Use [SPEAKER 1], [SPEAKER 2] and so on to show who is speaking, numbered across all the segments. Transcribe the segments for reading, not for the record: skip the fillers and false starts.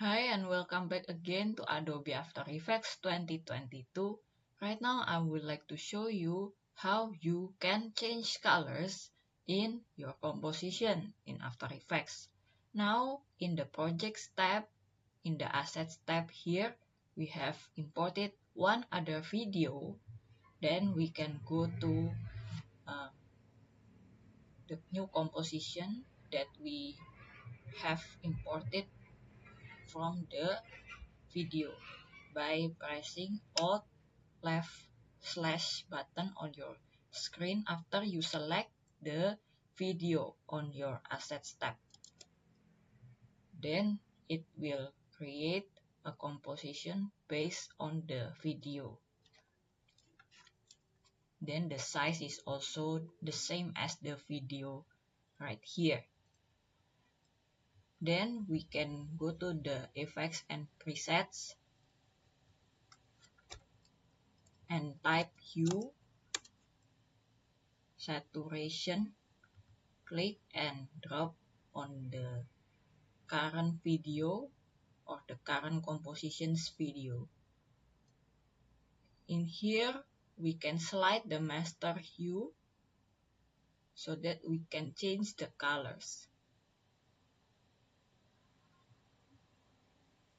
[SPEAKER 1] Hi and welcome back again to Adobe After Effects 2022. Right now I would like to show you how you can change colors in your composition in After Effects. Now in the Projects tab, in the Assets tab here, we have imported one other video. Then we can go to the new composition that we have imported from the video by pressing Alt left/ button on your screen after you select the video on your Assets tab. Then it will create a composition based on the video. Then the size is also the same as the video right here. Then we can go to the effects and presets and type hue, saturation, click and drop on the current video or the current compositions video. In here, we can slide the master hue so that we can change the colors.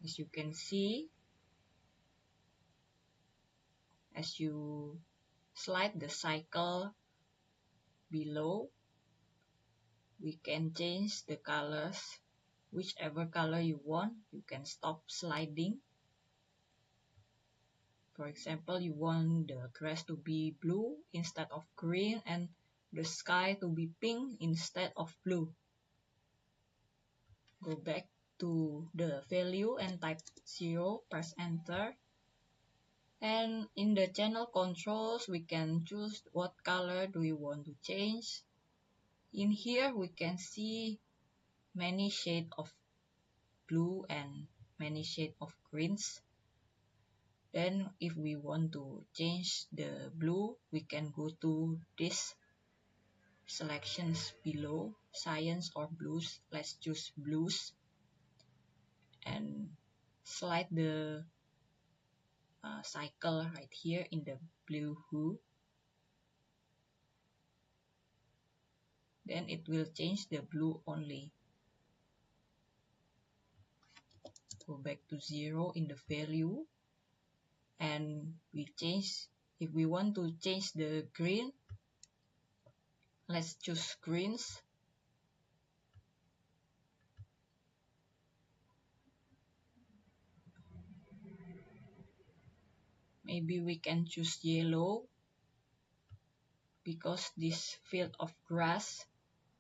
[SPEAKER 1] As you can see, as you slide the cycle below, we can change the colors. Whichever color you want, you can stop sliding. For example, you want the grass to be blue instead of green and the sky to be pink instead of blue. Go back to the value and type 0, press enter. And in the channel controls, we can choose what color do we want to change. In here, we can see many shades of blue and many shades of greens. Then if we want to change the blue, we can go to this selections below, cyan or blues. Let's choose blues and slide the cycle right here in the blue hue. Then it will change the blue only. Go back to 0 in the value and we change. If we want to change the green, let's choose greens. Maybe we can choose yellow because this field of grass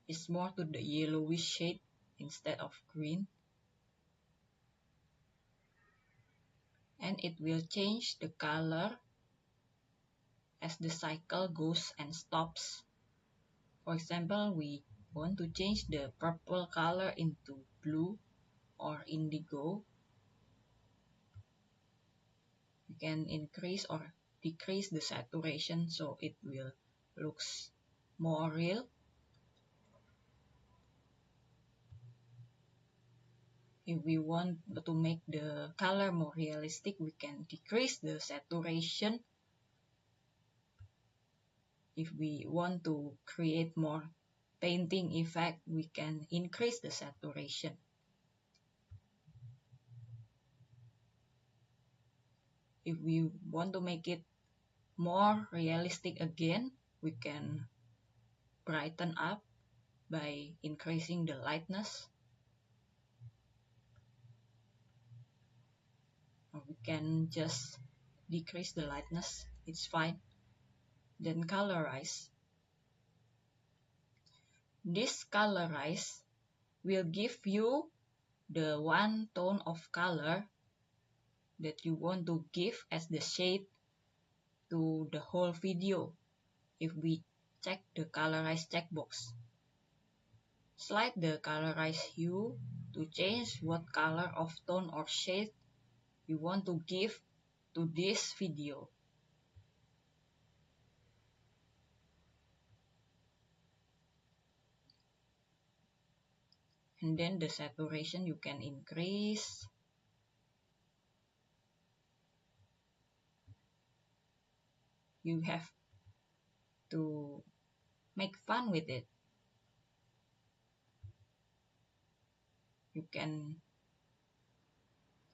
[SPEAKER 1] is more to the yellowish shade instead of green. And it will change the color as the cycle goes and stops. For example, we want to change the purple color into blue or indigo. You can increase or decrease the saturation so it will looks more real. If we want to make the color more realistic, we can decrease the saturation. If we want to create more painting effect, we can increase the saturation. If we want to make it more realistic again, we can brighten up by increasing the lightness. Or we can just decrease the lightness, it's fine. Then colorize. This colorize will give you the one tone of color that you want to give as the shade to the whole video. If we check the colorize checkbox, slide the colorize hue to change what color of tone or shade you want to give to this video. And then the saturation you can increase You have to make fun with it. You can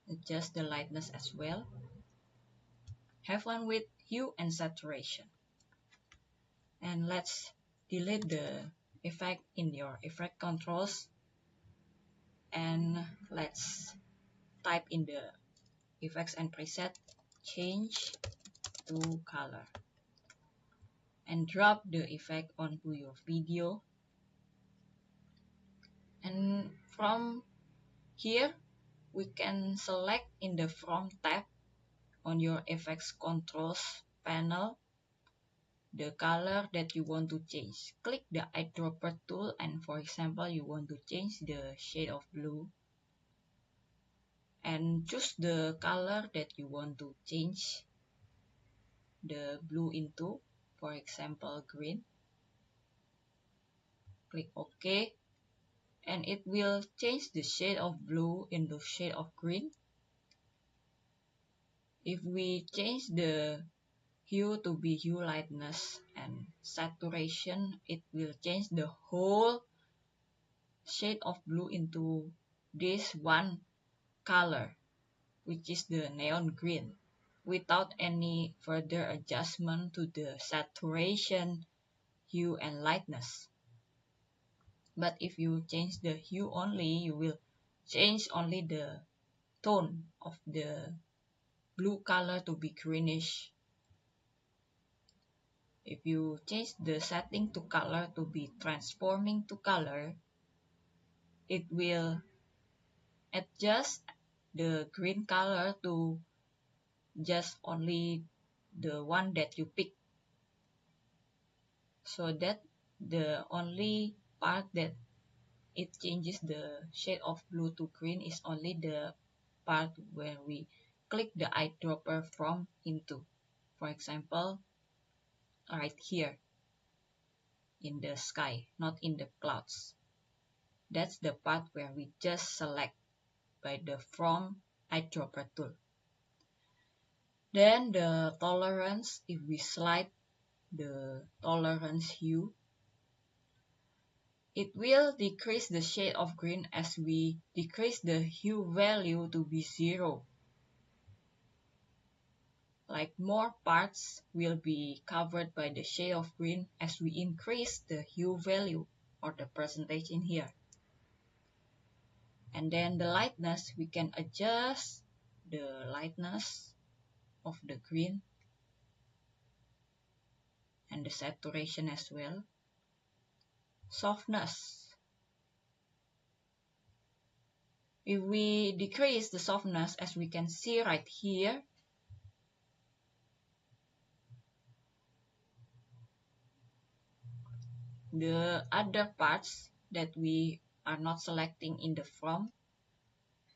[SPEAKER 1] adjust the lightness as well. Have fun with hue and saturation. And let's delete the effect in your effect controls. And let's type in the effects and preset, change to color. And drop the effect onto your video. And from here, we can select in the From tab on your effects controls panel the color that you want to change. Click the eyedropper tool, and for example, you want to change the shade of blue. And choose the color that you want to change the blue into, for example, green. Click OK, and it will change the shade of blue into shade of green. If we change the hue to be hue lightness and saturation, it will change the whole shade of blue into this one color, which is the neon green, without any further adjustment to the saturation, hue, and lightness. But if you change the hue only, you will change only the tone of the blue color to be greenish. If you change the setting to color to be transforming to color, it will adjust the green color to just only the one that you pick, so that the only part that it changes the shade of blue to green is only the part where we click the eyedropper from into. For example, right here in the sky, not in the clouds. That's the part where we just select by the From eyedropper tool. Then the tolerance, if we slide the tolerance hue, it will decrease the shade of green as we decrease the hue value to be 0. Like more parts will be covered by the shade of green as we increase the hue value or the percentage in here. And then the lightness, we can adjust the lightness of the green and the saturation as well. Softness. If we decrease the softness, as we can see right here, the other parts that we are not selecting in the From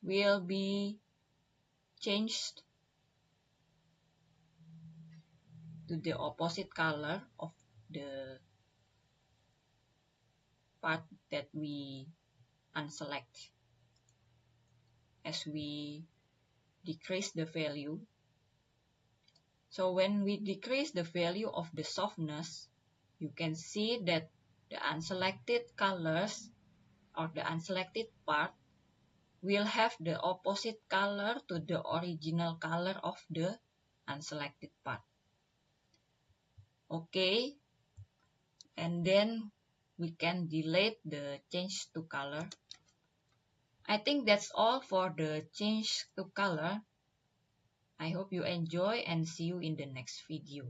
[SPEAKER 1] will be changed to the opposite color of the part that we unselect as we decrease the value. So when we decrease the value of the softness, you can see that the unselected colors or the unselected part will have the opposite color to the original color of the unselected part. Okay, and then we can delete the change to color. I think that's all for the change to color. I hope you enjoy and see you in the next video.